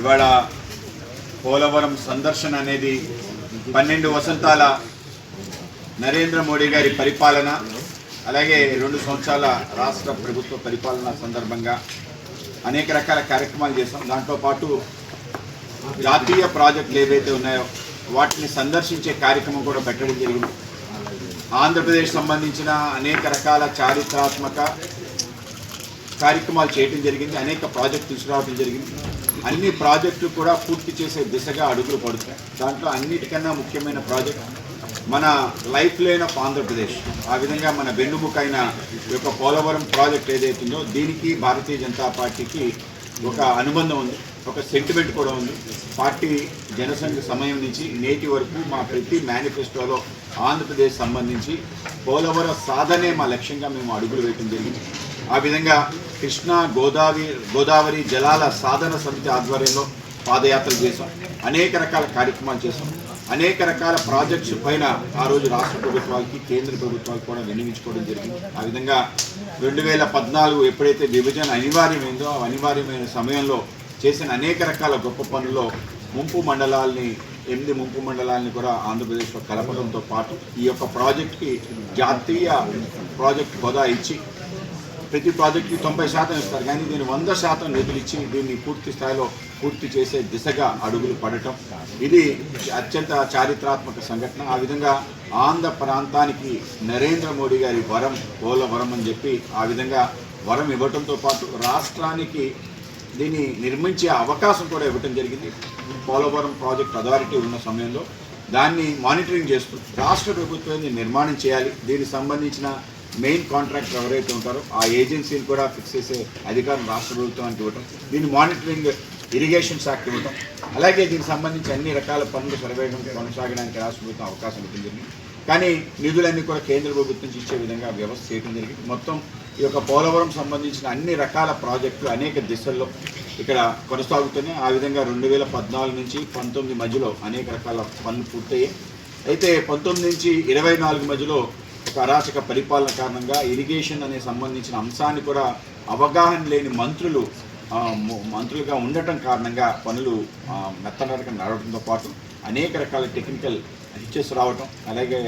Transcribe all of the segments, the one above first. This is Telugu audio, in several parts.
ఇవాళ పోలవరం సందర్శన అనేది 12 వసంతాల నరేంద్ర మోడీ గారి పరిపాలన, అలాగే 2 సంవత్సరాల రాష్ట్ర ప్రభుత్వ పరిపాలన సందర్భంగా అనేక రకాల కార్యక్రమాలు చేస్తాం. దాంతో పాటు జాతీయ ప్రాజెక్టులు ఏవైతే ఉన్నాయో వాటిని సందర్శించే కార్యక్రమం కూడా పెట్టడం జరిగింది. ఆంధ్రప్రదేశ్ సంబంధించిన అనేక రకాల చారిత్రాత్మక కార్యక్రమాలు చేయడం జరిగింది. అనేక ప్రాజెక్టులు తీసుకురావడం జరిగింది. అన్ని ప్రాజెక్టులు కూడా పూర్తి చేసే దిశగా అడుగులు పడుతాయి. దాంట్లో అన్నిటికన్నా ముఖ్యమైన ప్రాజెక్ట్ మన లైఫ్ లైన్ ఆఫ్ ఆంధ్రప్రదేశ్. ఆ విధంగా మన వెన్నుముక అయిన ఈ యొక్క పోలవరం ప్రాజెక్ట్ ఏదైతుందో దీనికి భారతీయ జనతా పార్టీకి ఒక అనుబంధం ఉంది, ఒక సెంటిమెంట్ కూడా ఉంది. పార్టీ జనసంఘ సమయం నుంచి నేటి వరకు మా ప్రతి మేనిఫెస్టోలో ఆంధ్రప్రదేశ్ సంబంధించి పోలవరం సాధనే మా లక్ష్యంగా మేము అడుగులు వేయడం జరిగింది. ఆ విధంగా కృష్ణా గోదావరి జలాల సాధన సమితి ఆధ్వర్యంలో పాదయాత్రలు చేసాం. అనేక రకాల కార్యక్రమాలు చేసాం. అనేక రకాల ప్రాజెక్ట్స్ పైన ఆ రోజు రాష్ట్ర ప్రభుత్వాలకి కేంద్ర ప్రభుత్వాలకు కూడా వినియోగించుకోవడం జరిగింది. ఆ విధంగా 2014 ఎప్పుడైతే విభజన అనివార్యమైందో ఆ అనివార్యమైన సమయంలో చేసిన అనేక రకాల గొప్ప పనుల్లో ముంపు మండలాల్ని 8 ముంపు మండలాల్ని కూడా ఆంధ్రప్రదేశ్లో కలపడంతో పాటు ఈ యొక్క ప్రాజెక్ట్కి జాతీయ ప్రాజెక్ట్ హోదా ఇచ్చి ప్రతి ప్రాజెక్టుకి 90% ఇస్తారు, కానీ దీన్ని 100% నిధులు ఇచ్చి దీన్ని పూర్తి స్థాయిలో పూర్తి చేసే దిశగా అడుగులు పడటం ఇది అత్యంత చారిత్రాత్మక సంఘటన. ఆ విధంగా ఆంధ్ర ప్రాంతానికి నరేంద్ర మోడీ గారి వరం పోలవరం అని చెప్పి ఆ విధంగా వరం ఇవ్వడంతో పాటు రాష్ట్రానికి దీన్ని నిర్మించే అవకాశం కూడా ఇవ్వటం జరిగింది. పోలవరం ప్రాజెక్ట్ అథారిటీ ఉన్న సమయంలో దాన్ని మానిటరింగ్ చేస్తూ రాష్ట్ర ప్రభుత్వాన్ని నిర్మాణం చేయాలి. దీనికి సంబంధించిన మెయిన్ కాంట్రాక్టర్ ఎవరైతే ఉంటారో ఆ ఏజెన్సీని కూడా ఫిక్స్ చేసే అధికారం రాష్ట్ర ప్రభుత్వానికి ఇవ్వటం, దీన్ని మానిటరింగ్ ఇరిగేషన్ శాఖ ఇవ్వటం, అలాగే దీనికి సంబంధించి అన్ని రకాల పనులు సర్వేగం కొనసాగడానికి రాష్ట్ర ప్రభుత్వం అవకాశం ఇవ్వడం జరిగింది. కానీ నిధులన్నీ కూడా కేంద్ర ప్రభుత్వం నుంచి ఇచ్చే విధంగా వ్యవస్థ చేయడం జరిగింది. మొత్తం ఈ యొక్క పోలవరం సంబంధించిన అన్ని రకాల ప్రాజెక్టులు అనేక దిశల్లో ఇక్కడ కొనసాగుతున్నాయి. ఆ విధంగా 2014 నుంచి 19 మధ్యలో అనేక రకాల పనులు పూర్తయ్యాయి. అయితే 19 నుంచి 24 మధ్యలో ఒక అరాచక పరిపాలన కారణంగా ఇరిగేషన్ అనే సంబంధించిన అంశాన్ని కూడా అవగాహన లేని మంత్రులుగా ఉండటం కారణంగా పనులు మెత్తనరకం నడవడంతో పాటు అనేక రకాల టెక్నికల్ హిచెస్ రావటం, అలాగే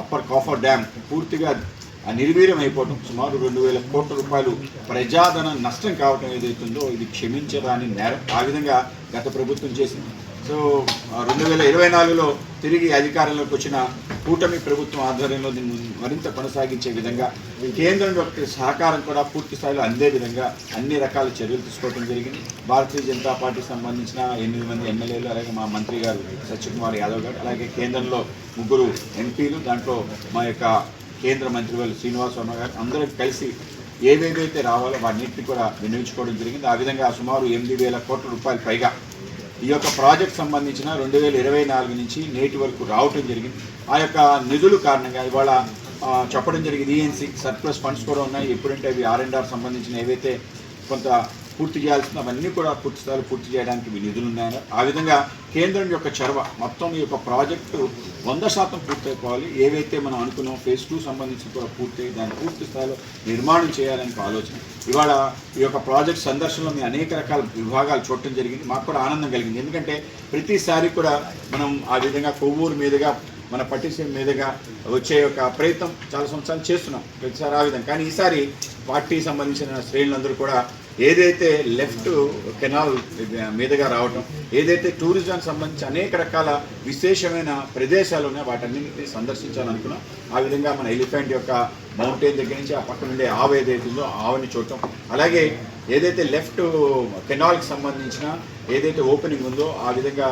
అప్పర్ కాఫర్ డ్యామ్ పూర్తిగా నిర్వీర్యం అయిపోవటం, సుమారు 2000 కోట్ల రూపాయలు ప్రజాధనం నష్టం కావటం ఏదైతుందో ఇది క్షమించరాని నేరం. ఆ విధంగా గత ప్రభుత్వం చేసింది. సో 2024లో తిరిగి అధికారంలోకి వచ్చిన కూటమి ప్రభుత్వం ఆధ్వర్యంలో దీన్ని మరింత కొనసాగించే విధంగా కేంద్రం యొక్క సహకారం కూడా పూర్తి స్థాయిలో అందే విధంగా అన్ని రకాల చర్యలు తీసుకోవడం జరిగింది. భారతీయ జనతా పార్టీకి సంబంధించిన 8 మంది ఎమ్మెల్యేలు, అలాగే మా మంత్రి గారు సత్యకుమార్ యాదవ్ గారు, అలాగే కేంద్రంలో 3 ఎంపీలు, దాంట్లో మా యొక్క కేంద్ర మంత్రివర్యులు శ్రీనివాస్ వర్మ గారు అందరూ కలిసి ఏవేవైతే రావాలో వాటిని కూడా వినియోగించుకోవడం జరిగింది. ఆ విధంగా సుమారు 8,000 కోట్ల రూపాయలు పైగా ఈ యొక్క ప్రాజెక్ట్ సంబంధించిన 2024 నుంచి నేటి వరకు రావటం జరిగింది. ఆ యొక్క నిధులు కారణంగా ఇవాళ చెప్పడం జరిగింది ఈఎన్సీ సర్ప్లస్ ఫండ్స్ కూడా ఉన్నాయి. ఎప్పుడంటే అవి R&R సంబంధించిన ఏవైతే కొంత పూర్తి చేయాల్సిన అవన్నీ కూడా పూర్తి స్థాయిలో పూర్తి చేయడానికి నిధులు ఉన్నాయని ఆ విధంగా కేంద్రం యొక్క చొరవ మొత్తం ఈ యొక్క ప్రాజెక్టు 100% పూర్తయిపోవాలి. ఏవైతే మనం అనుకున్నాం ఫేజ్ 2 సంబంధించి కూడా పూర్తి దాన్ని పూర్తి స్థాయిలో నిర్మాణం చేయాలని ఆలోచన. ఇవాళ ఈ యొక్క ప్రాజెక్ట్ సందర్శనలో మేము అనేక రకాల విభాగాలు చూడటం జరిగింది. మాకు కూడా ఆనందం కలిగింది. ఎందుకంటే ప్రతిసారి కూడా మనం ఆ విధంగా కొవ్వూరు మీదుగా మన పట్టిసీమ మీదుగా వచ్చే ఒక ప్రయత్నం చాలా సంవత్సరాలు చేస్తున్నాం ప్రతిసారి ఆ విధంగా. కానీ ఈసారి పార్టీకి సంబంధించిన శ్రేణులందరూ కూడా ఏదైతే లెఫ్ట్ కెనాల్ మీదుగా రావటం, ఏదైతే టూరిజానికి సంబంధించి అనేక రకాల విశేషమైన ప్రదేశాలు ఉన్నాయో వాటన్నింటినీ సందర్శించాలనుకున్నాం. ఆ విధంగా మన ఎలిఫెంట్ యొక్క మౌంటైన్ దగ్గర నుంచి ఆ పక్కన ఉండే ఆవు ఏదైతుందో ఆవుని చూడటం, అలాగే ఏదైతే లెఫ్ట్ కెనాల్కి సంబంధించిన ఏదైతే ఓపెనింగ్ ఉందో ఆ విధంగా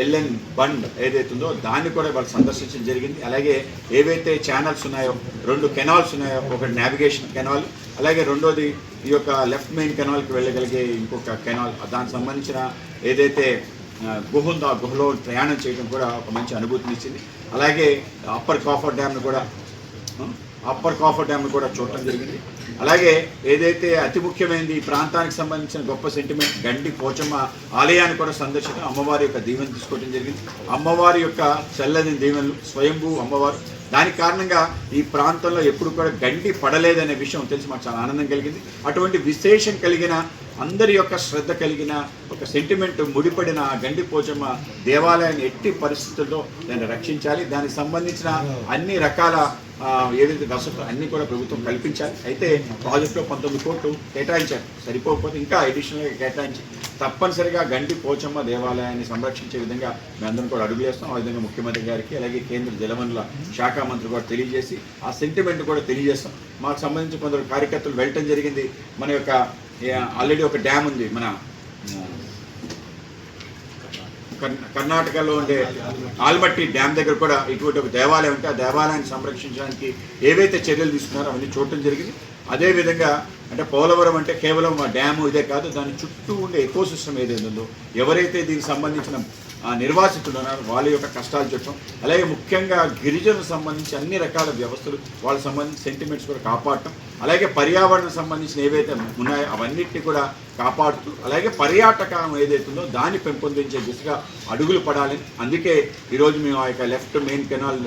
ఎల్ఎన్ బండ్ ఏదైతుందో దాన్ని కూడా వాళ్ళు సందర్శించడం జరిగింది. అలాగే ఏవైతే ఛానల్స్ ఉన్నాయో 2 కెనాల్స్ ఉన్నాయో, ఒకటి నావిగేషన్ కెనాల్, అలాగే రెండోది ఈ యొక్క లెఫ్ట్ మెయిన్ కెనాల్కి వెళ్ళగలిగే ఇంకొక కెనాల్, దానికి సంబంధించిన ఏదైతే గుహ ఉందో ఆ గుహలో ప్రయాణం చేయడం కూడా ఒక మంచి అనుభూతిని ఇచ్చింది. అలాగే అప్పర్ కాఫర్ డ్యామ్ను కూడా చూడటం జరిగింది. అలాగే ఏదైతే అతి ముఖ్యమైనది ఈ ప్రాంతానికి సంబంధించిన గొప్ప సెంటిమెంట్ గండి పోచమ్మ ఆలయాన్ని కూడా సందర్శించడం, అమ్మవారి యొక్క దీవెన తీసుకోవడం జరిగింది. అమ్మవారి యొక్క చల్లని దీవెనలు, స్వయంభూ అమ్మవారు, దానికి కారణంగా ఈ ప్రాంతంలో ఎప్పుడు కూడా గండి పడలేదనే విషయం తెలిసి మాకు చాలా ఆనందం కలిగింది. అటువంటి విశేషం కలిగిన అందరి యొక్క శ్రద్ధ కలిగిన ఒక సెంటిమెంట్ ముడిపడిన గండి పోచమ్మ దేవాలయాన్ని ఎట్టి పరిస్థితుల్లో దాన్ని రక్షించాలి. దానికి సంబంధించిన అన్ని రకాల ఏదైతే వసతులు అన్నీ కూడా ప్రభుత్వం కల్పించాలి. అయితే ప్రాజెక్టులో 19 కోట్లు కేటాయించారు, సరిపోకపోతే ఇంకా అడిషనల్గా కేటాయించి తప్పనిసరిగా గండి పోచమ్మ దేవాలయాన్ని సంరక్షించే విధంగా మేమందరం కూడా అడుగులేస్తాం. ఆ విధంగా ముఖ్యమంత్రి గారికి అలాగే కేంద్ర జలవనరుల శాఖ మంత్రి కూడా తెలియజేసి ఆ సెంటిమెంట్ కూడా తెలియజేస్తాం. మాకు సంబంధించి కొందరు కార్యకర్తలు వెళ్ళటం జరిగింది. మన యొక్క ఆల్రెడీ ఒక డ్యామ్ ఉంది, మన కర్ణాటకలో ఉండే ఆల్మట్టి డ్యామ్ దగ్గర కూడా ఇటువంటి ఒక దేవాలయం ఉంటే ఆ దేవాలయాన్ని సంరక్షించడానికి ఏవైతే చర్యలు తీసుకున్నారో అవన్నీ చూడటం జరిగింది. అదేవిధంగా అంటే పోలవరం అంటే కేవలం ఆ డ్యాము ఇదే కాదు, దాని చుట్టూ ఉండే ఎకోసిస్టమ్ ఏదైతే ఉందో, ఎవరైతే దీనికి సంబంధించిన నిర్వాసితులు ఉన్నారో వాళ్ళ యొక్క కష్టాలు చెప్పడం, అలాగే ముఖ్యంగా గిరిజనులకు సంబంధించి అన్ని రకాల వ్యవస్థలు వాళ్ళకి సంబంధించి సెంటిమెంట్స్ కూడా కాపాడటం, అలాగే పర్యావరణం సంబంధించిన ఏవైతే ఉన్నాయో అవన్నిటిని కూడా కాపాడుతూ, అలాగే పర్యాటకం ఏదైతే ఉందో దాన్ని పెంపొందించే దిశగా అడుగులు పడాలని అందుకే ఈరోజు మేము ఆ యొక్క లెఫ్ట్ మెయిన్ కెనాల్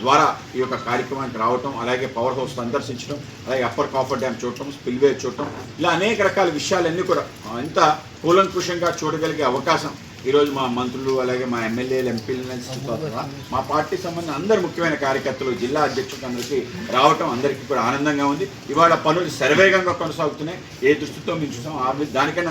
ద్వారా ఈ యొక్క కార్యక్రమానికి రావటం, అలాగే పవర్ హౌస్ సందర్శించడం, అలాగే అప్పర్ కాఫర్ డ్యామ్ చూడటం, స్పిల్వే చూడటం, ఇలా అనేక రకాల విషయాలన్నీ కూడా ఇంత కూలంకుషంగా చూడగలిగే అవకాశం ఈరోజు మా మంత్రులు అలాగే మా ఎమ్మెల్యేలు ఎంపీలు మా పార్టీ సంబంధించిన అందరు ముఖ్యమైన కార్యకర్తలు జిల్లా అధ్యక్షులకు అందరికీ రావటం అందరికీ కూడా ఆనందంగా ఉంది. ఇవాళ పనులు శరవేగంగా కొనసాగుతున్నాయి. ఏ దృష్టితో మేము చూసాం దానికన్నా